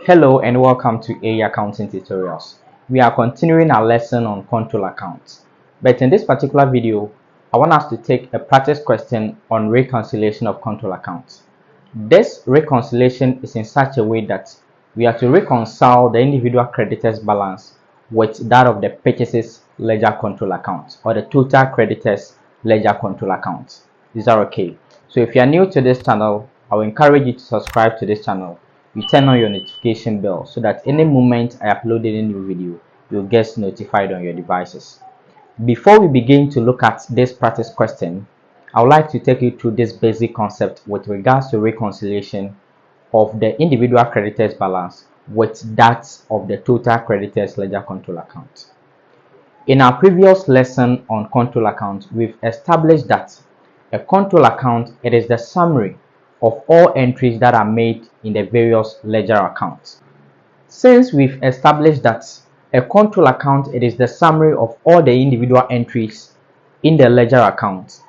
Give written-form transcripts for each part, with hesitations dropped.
Hello and welcome to AI Accounting Tutorials. We are continuing our lesson on control accounts. But in this particular video, I want us to take a practice question on reconciliation of control accounts. This reconciliation is in such a way that we are to reconcile the individual creditors balance with that of the purchases ledger control account or the total creditors ledger control account. Is that okay? So if you are new to this channel, I will encourage you to subscribe to this channel. You turn on your notification bell so that any moment I upload a new video, you'll get notified on your devices. Before we begin to look at this practice question, I would like to take you through this basic concept with regards to reconciliation of the individual creditors balance with that of the total creditors ledger control account. In our previous lesson on control account, we've established that a control account, it is the summary of all entries that are made in the various ledger accounts. Since we've established that a control account, it is the summary of all the individual entries in the ledger account,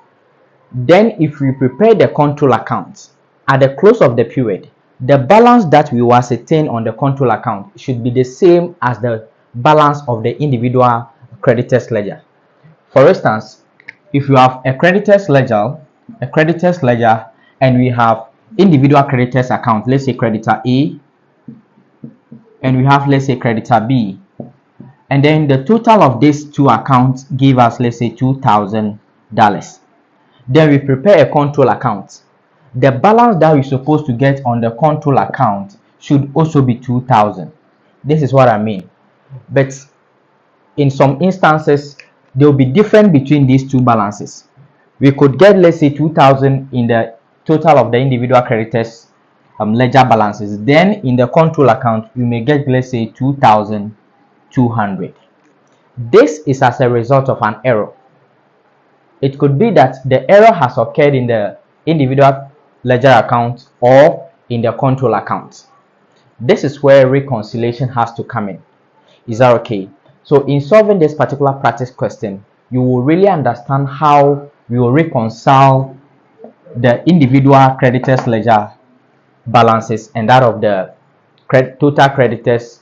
then if we prepare the control account at the close of the period, the balance that we will ascertain on the control account should be the same as the balance of the individual creditors ledger. For instance, if you have a creditors ledger, and we have individual creditors account, let's say creditor A, and we have, let's say, creditor B, and then the total of these two accounts give us, let's say, $2,000. Then we prepare a control account. The balance that we're supposed to get on the control account should also be 2,000. This is what I mean. But in some instances, there will be difference between these two balances. We could get, let's say, 2,000 in the total of the individual creditors ledger balances. Then in the control account, you may get, let's say, 2,200. This is as a result of an error. It could be that the error has occurred in the individual ledger account or in the control account. This is where reconciliation has to come in. Is that okay? So in solving this particular practice question, you will really understand how we will reconcile the individual creditors ledger balances and that of the total creditors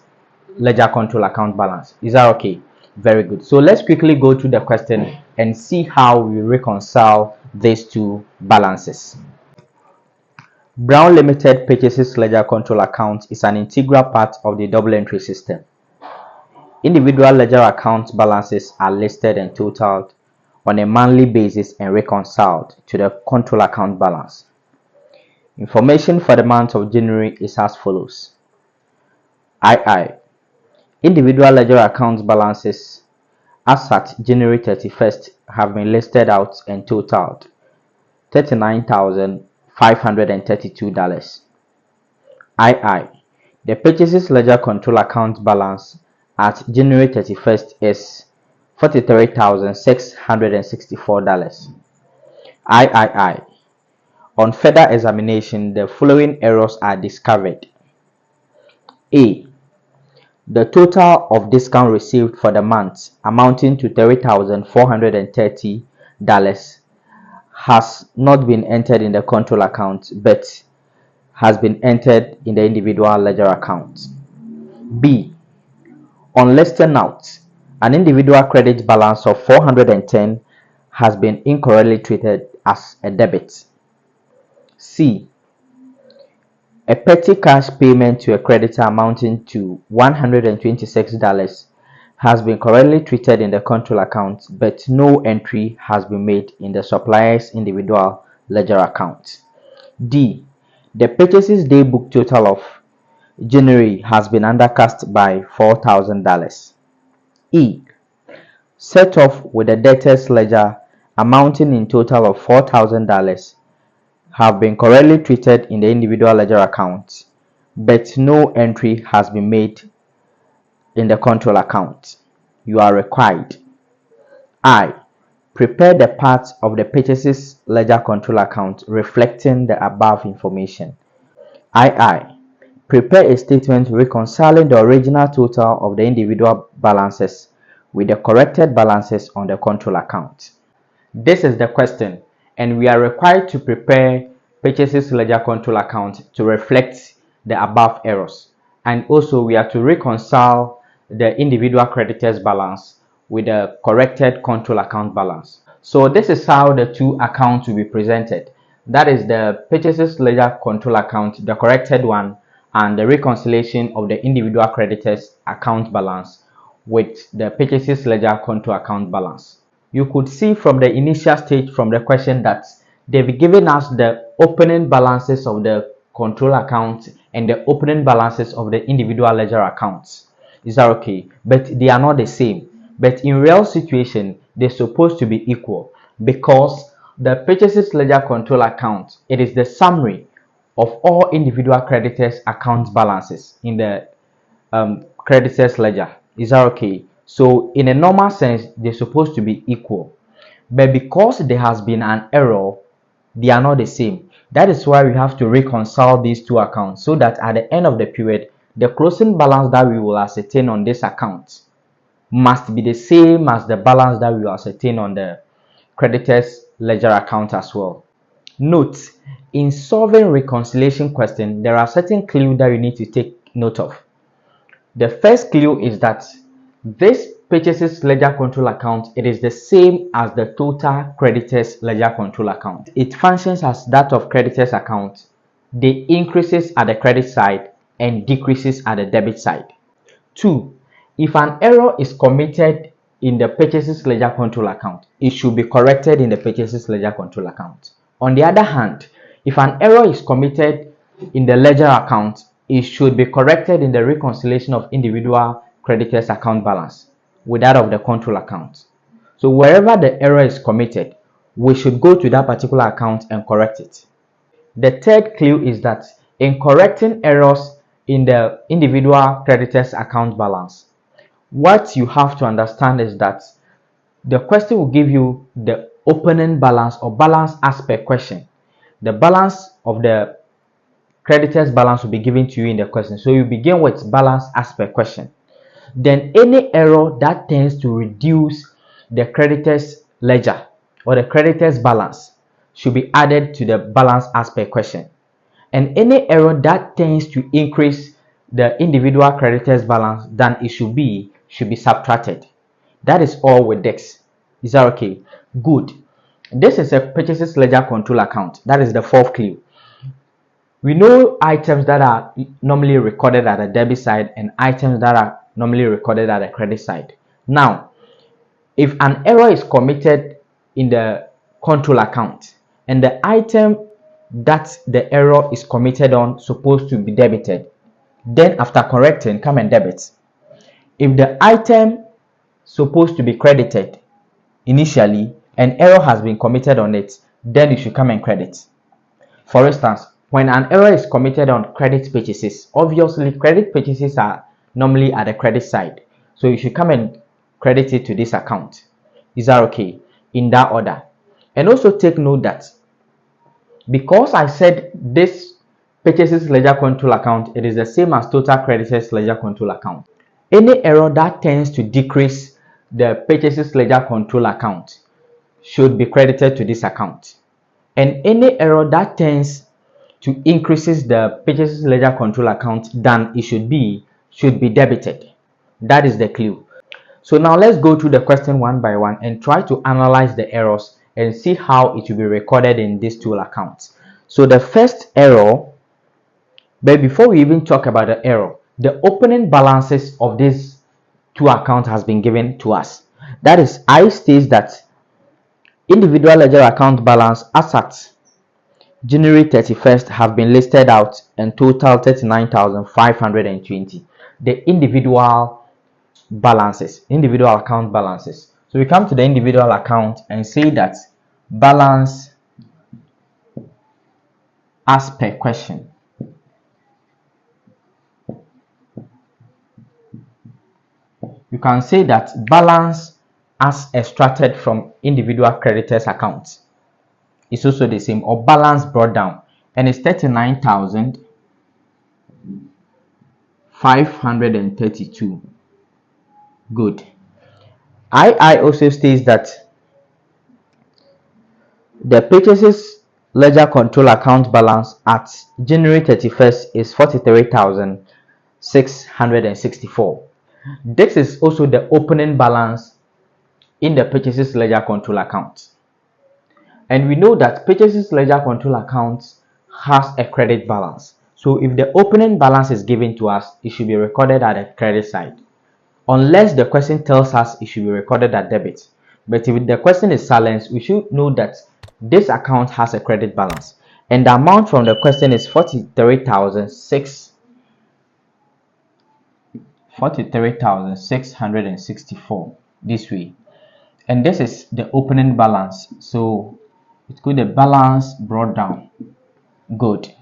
ledger control account balance. Is that okay? Very good. So let's quickly go to the question and see how we reconcile these two balances. Brown Limited Purchases Ledger Control Account is an integral part of the double entry system. Individual ledger account balances are listed and totaled on a monthly basis and reconciled to the control account balance. Information for the month of January is as follows. II. Individual ledger account balances as at January 31st have been listed out and totaled $39,532. II. The purchases ledger control account balance at January 31st is $43,664. III. On further examination, the following errors are discovered. A. The total of discount received for the month amounting to $30,430 has not been entered in the control account but has been entered in the individual ledger account. B. On listing out, an individual credit balance of $410 has been incorrectly treated as a debit. C. A petty cash payment to a creditor amounting to $126 has been correctly treated in the control account, but no entry has been made in the supplier's individual ledger account. D. The purchases day book total of January has been undercast by $4,000. E. Set off with the debtors ledger amounting in total of $4,000 have been correctly treated in the individual ledger account, but no entry has been made in the control account. You are required. I. Prepare the parts of the purchases ledger control account reflecting the above information. II. Prepare a statement reconciling the original total of the individual balances with the corrected balances on the control account. This is the question, and we are required to prepare purchases ledger control account to reflect the above errors. and also we are to reconcile the individual creditors balance with the corrected control account balance. So this is how the two accounts will be presented. That is the purchases ledger control account, the corrected one, and the reconciliation of the individual creditors account balance with the purchases ledger control account balance. You could see from the initial stage from the question that they've given us the opening balances of the control account and the opening balances of the individual ledger accounts. Is that okay? But they are not the same. But in real situation, they're supposed to be equal because the purchases ledger control account, it is the summary of all individual creditors account balances in the creditors ledger. Is that okay? So in a normal sense, they're supposed to be equal. But because there has been an error, they are not the same. That is why we have to reconcile these two accounts so that at the end of the period, the closing balance that we will ascertain on this account must be the same as the balance that we will ascertain on the creditors ledger account as well. Note, in solving reconciliation question, there are certain clues that you need to take note of. The first clue is that this purchases ledger control account, it is the same as the total creditors ledger control account. It functions as that of creditors account. They increases at the credit side and decreases at the debit side. 2. If an error is committed in the purchases ledger control account, it should be corrected in the purchases ledger control account. On the other hand, if an error is committed in the ledger account, it should be corrected in the reconciliation of individual creditors account balance with that of the control account. So wherever the error is committed, we should go to that particular account and correct it. The third clue is that in correcting errors in the individual creditors account balance, what you have to understand is that the question will give you the opening balance or balance as per question. The balance of the creditors balance will be given to you in the question. So you begin with balance as per question. Then any error that tends to reduce the creditors ledger or the creditors balance should be added to the balance as per question. And any error that tends to increase the individual creditors balance than it should be subtracted. That is all with this. Is that okay? Good. This is a purchases ledger control account. That is the fourth clue. We know items that are normally recorded at the debit side and items that are normally recorded at the credit side. Now, if an error is committed in the control account and the item that the error is committed on supposed to be debited, then after correcting, come and debit. If the item supposed to be credited initially, an error has been committed on it, then you should come and credit. For instance, when an error is committed on credit purchases, obviously credit purchases are normally at the credit side, so you should come and credit it to this account. Is that okay? In that order. And also take note that because I said this purchases ledger control account, it is the same as total creditors ledger control account. Any error that tends to decrease the purchases ledger control account should be credited to this account. And any error that tends to increases the purchases ledger control account than it should be debited. That is the clue. So now let's go through the question one by one and try to analyze the errors and see how it will be recorded in these two accounts. So the first error, but before we even talk about the error, the opening balances of these two accounts has been given to us. That is, I states that individual ledger account balance as at January 31st have been listed out and total 39,520. The individual balances, individual account balances. So we come to the individual account and say that balance as per question. You can say that balance as extracted from individual creditors accounts is also the same, or balance brought down, and it's 39,532. Good. I also states that the purchases ledger control account balance at January 31st is 43,700. 664. This is also the opening balance in the purchases ledger control account. And we know that purchases ledger control account has a credit balance. So if the opening balance is given to us, it should be recorded at the credit side. Unless the question tells us it should be recorded at debit. But if the question is silent, we should know that this account has a credit balance. And the amount from the question is 43,664 this way. And this is the opening balance. So it's good, the balance brought down. Good.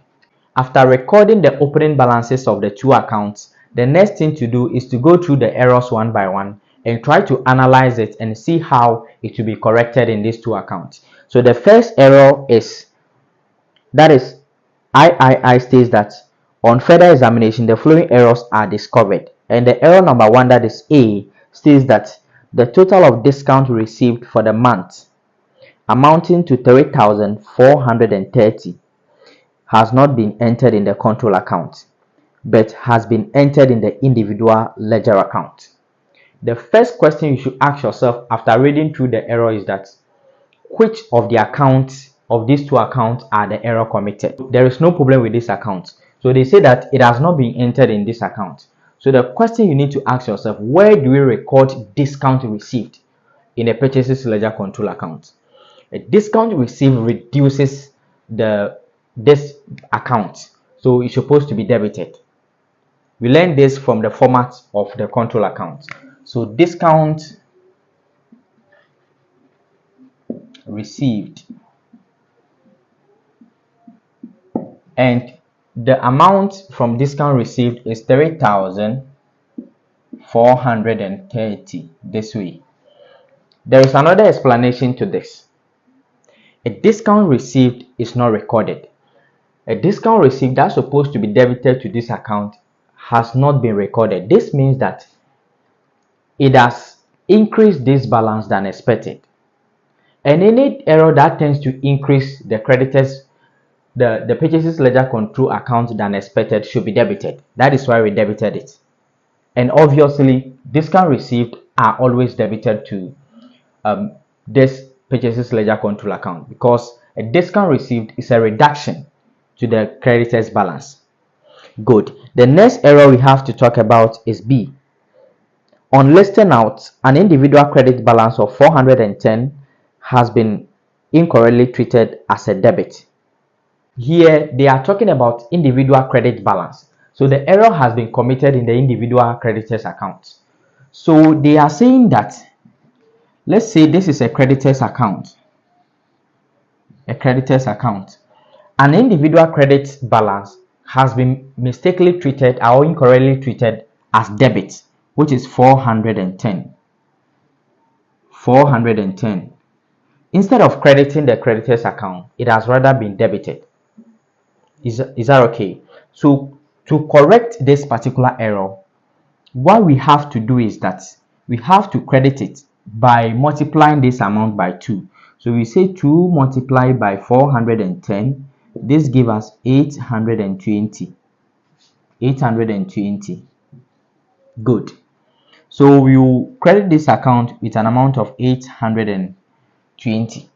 After recording the opening balances of the two accounts, the next thing to do is to go through the errors one by one and try to analyze it and see how it will be corrected in these two accounts. So the first error is, that is, III states that on further examination the following errors are discovered. And the error number 1, that is A, states that the total of discount received for the month amounting to 3,430 has not been entered in the control account, but has been entered in the individual ledger account. The first question you should ask yourself after reading through the error is that which of the accounts of these two accounts are the error committed? There is no problem with this account. So they say that it has not been entered in this account. So the question you need to ask yourself, where do we record discount received in a purchases ledger control account? A discount received reduces this account, so it's supposed to be debited. We learned this from the format of the control account. So discount received, and the amount from discount received is 3,430 this way. There is another explanation to this. A discount received is not recorded. A discount received that's supposed to be debited to this account has not been recorded. This means that it has increased this balance than expected. And any error that tends to increase the creditors, the purchases ledger control account than expected should be debited. That is why we debited it. And obviously, discount received are always debited to this purchases ledger control account, because a discount received is a reduction to the creditors balance. Good. The next error we have to talk about is B. On listing out, an individual credit balance of 410 has been incorrectly treated as a debit. Here they are talking about individual credit balance. So the error has been committed in the individual creditors account. So they are saying that, let's say this is a creditors account. A creditors account. An individual credit balance has been mistakenly treated or incorrectly treated as debit, which is 410. 410. Instead of crediting the creditors account, it has rather been debited. Is that okay? So to correct this particular error, what we have to do is that we have to credit it by multiplying this amount by 2. So we say 2 multiplied by 410. This gives us 820. 820. Good. So we will credit this account with an amount of 820.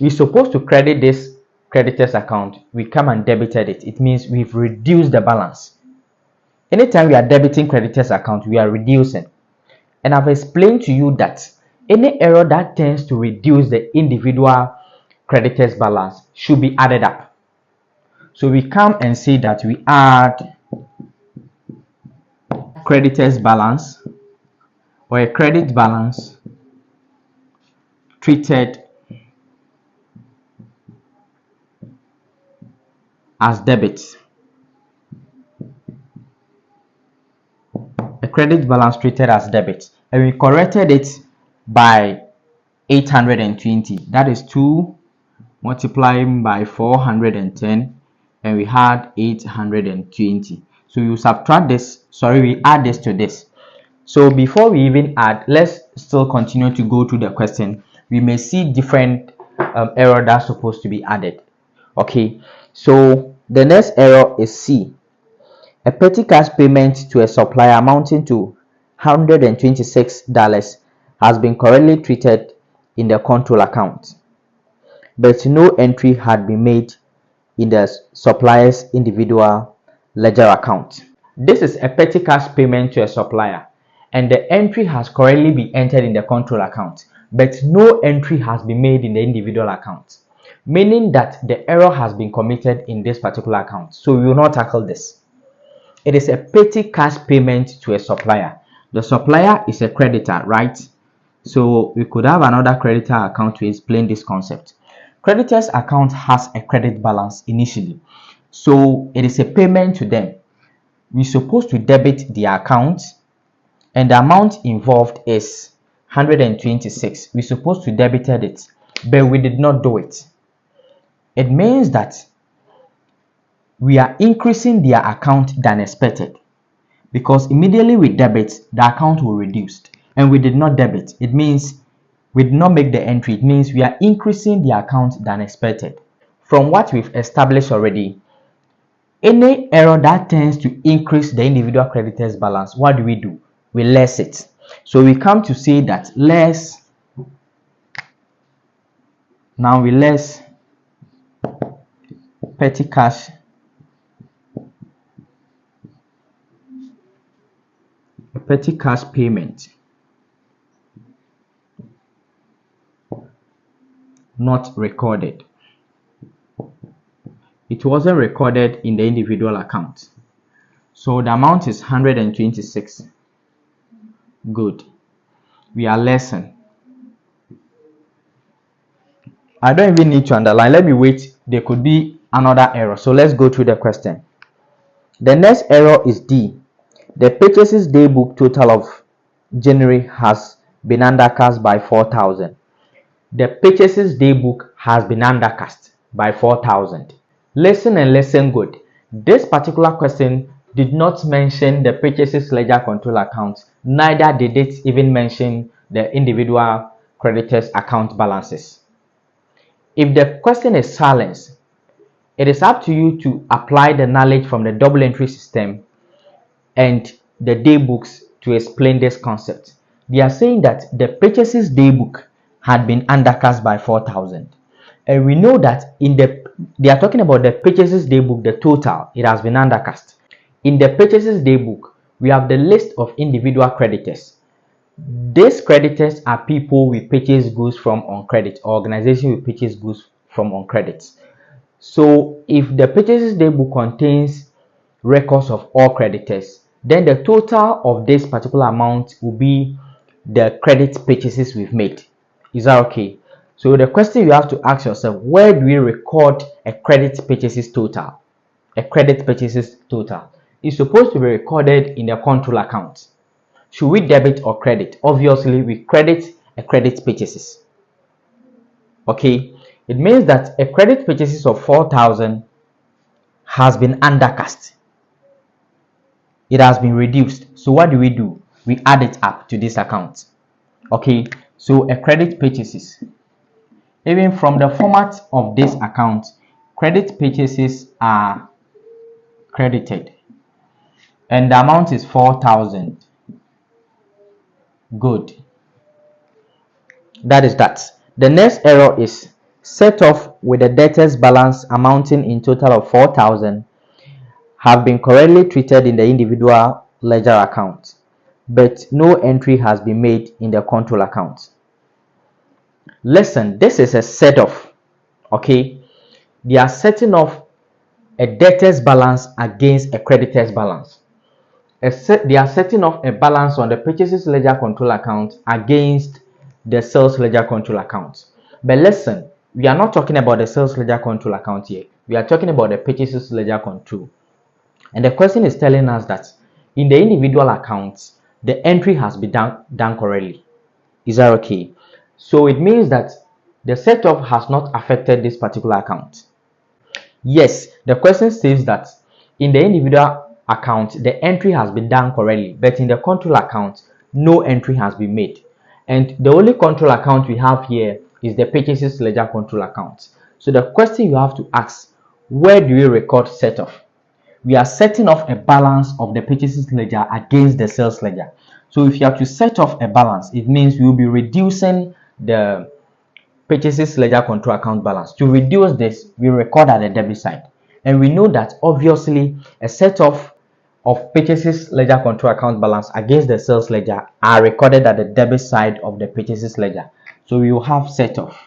We're supposed to credit this creditors account. We come and debited it. It means we've reduced the balance. Anytime we are debiting creditors account, we are reducing. And I've explained to you that any error that tends to reduce the individual creditors balance should be added up. So we come and say that we add creditors balance, or a credit balance treated as debit. A credit balance treated as debit, and we corrected it by 820. That is 2 multiplying by 410, and we had 820. So you subtract this, we add this to this. So before we even add, let's still continue to go through the question. We may see different error that's supposed to be added. Okay, so the next error is C. A petty cash payment to a supplier amounting to $126 has been correctly treated in the control account, but no entry had been made in the supplier's individual ledger account. This is a petty cash payment to a supplier, and the entry has correctly been entered in the control account, but no entry has been made in the individual account, meaning that the error has been committed in this particular account. So we will not tackle this. It is a petty cash payment to a supplier. The supplier is a creditor, right? So we could have another creditor account to explain this concept. Creditor's account has a credit balance initially, so it is a payment to them. We're supposed to debit the account, and the amount involved is 126. We're supposed to debit it, but we did not do it. It means that we are increasing their account than expected, because immediately we debit, the account will reduce, and we did not debit. It means we did not make the entry. It means we are increasing the account than expected. From what we've established already, any error that tends to increase the individual creditor's balance, what do? We less it. So we come to say that less. Now we less petty cash payment not recorded. It wasn't recorded in the individual account. So the amount is 126. Good. We are lessen. I don't even need to underline. Let me wait. There could be another error. So let's go through the question. The next error is D. The purchases day book total of January has been undercast by 4,000. The purchases day book has been undercast by 4,000. Listen and listen good. This particular question did not mention the purchases ledger control account, neither did it even mention the individual creditors account balances. If the question is silent, it is up to you to apply the knowledge from the double entry system and the day books to explain this concept. They are saying that the purchases day book had been undercast by 4,000, and we know that they are talking about the purchases day book, the total, it has been undercast. In the purchases day book, we have the list of individual creditors. These creditors are people we purchase goods from on credit, or organization we purchase goods from on credit. So if the purchases day book contains records of all creditors, then the total of this particular amount will be the credit purchases we've made. Is that okay? So the question you have to ask yourself, where do we record a credit purchases total? A credit purchases total is supposed to be recorded in the control account. Should we debit or credit? Obviously, we credit a credit purchases. Okay, it means that a credit purchases of 4,000 has been undercast. It has been reduced. So what do? We add it up to this account. Okay, so a credit purchases, even from the format of this account, credit purchases are credited, and the amount is 4,000. Good. That is that. The next error is set off with the debtors balance amounting in total of 4,000 have been correctly treated in the individual ledger account, but no entry has been made in the control account. Listen, this is a set off. Okay, they are setting off a debtors balance against a creditors balance. They are setting off a balance on the purchases ledger control account against the sales ledger control account. But listen, we are not talking about the sales ledger control account here. We are talking about the purchases ledger control. And the question is telling us that in the individual accounts, the entry has been done correctly. Is that okay? So it means that the setup has not affected this particular account. Yes, the question says that in the individual account, the entry has been done correctly, but in the control account, no entry has been made. And the only control account we have here is the purchases ledger control account. So the question you have to ask, where do we record set off? we are setting off a balance of the purchases ledger against the sales ledger. So if you have to set off a balance, it means we will be reducing the purchases ledger control account balance. To reduce this, we record at the debit side. And we know that obviously a set off of purchases ledger control account balance against the sales ledger are recorded at the debit side of the purchases ledger. So we will have set off.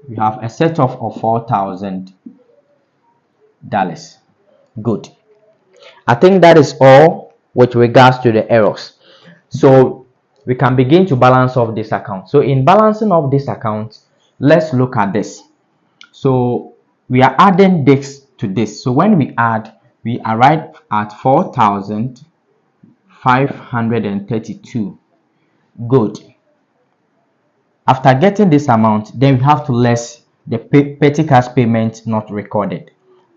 We have a set off of $4,000. Good. I think that is all with regards to the errors. So we can begin to balance off this account. So in balancing off this account, let's look at this. So we are adding this to this. So when we add, we arrive at 4,532. Good. After getting this amount, then we have to less the petty cash payment not recorded.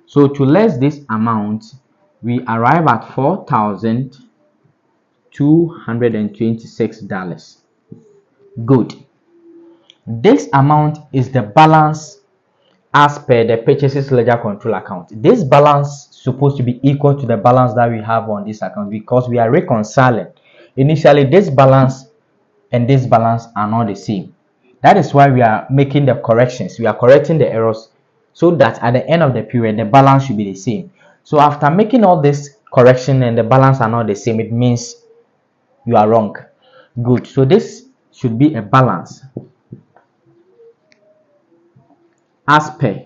So to less this amount, we arrive at $4,226. Good. This amount is the balance as per the purchases ledger control account. This balance is supposed to be equal to the balance that we have on this account because we are reconciling. Initially, this balance and this balance are not the same. That is why we are making the corrections. We are correcting the errors so that at the end of the period, the balance should be the same. So after making all this correction and the balance are not the same, it means you are wrong. Good. So this should be a balance as per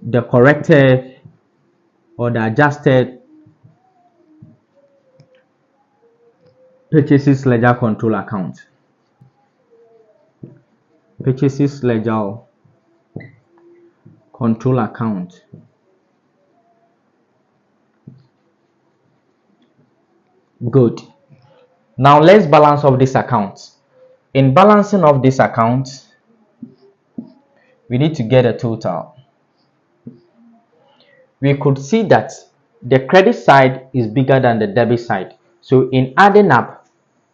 the corrected or the adjusted purchases ledger control account. Purchases ledger control account. Good. Now let's balance off this account. In balancing of this account, we need to get a total. We could see that the credit side is bigger than the debit side. So in adding up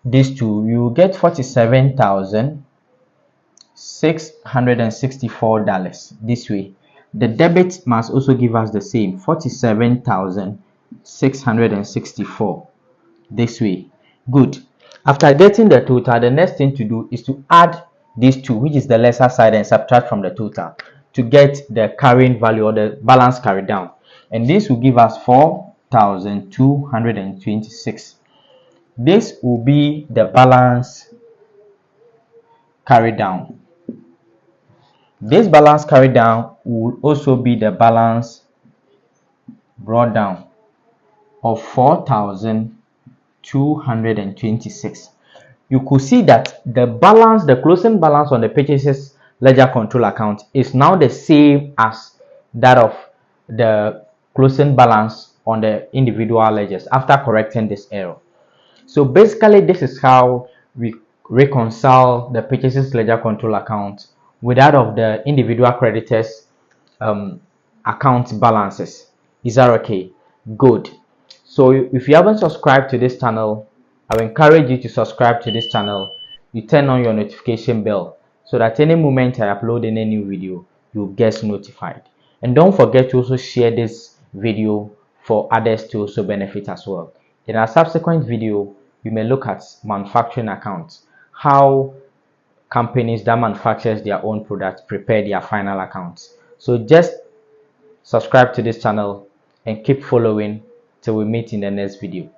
these two, you will get $47,664 this way. The debit must also give us the same, $47,664 this way. Good. After getting the total, the next thing to do is to add these two, which is the lesser side, and subtract from the total to get the carrying value or the balance carried down. And this will give us 4,226. This will be the balance carried down. This balance carried down will also be the balance brought down of 4,226. You could see that the balance, the closing balance on the purchases ledger control account is now the same as that of the closing balance on the individual ledgers after correcting this error. So basically, this is how we reconcile the purchases ledger control account with that of the individual creditors account balances. Is that okay? Good. So if you haven't subscribed to this channel, I will encourage you to subscribe to this channel. You turn on your notification bell so that any moment I upload any new video, you'll get notified. And don't forget to also share this video for others to also benefit as well. In our subsequent video, we may look at manufacturing accounts, how companies that manufacture their own products prepare their final accounts. So just subscribe to this channel and keep following till we meet in the next video.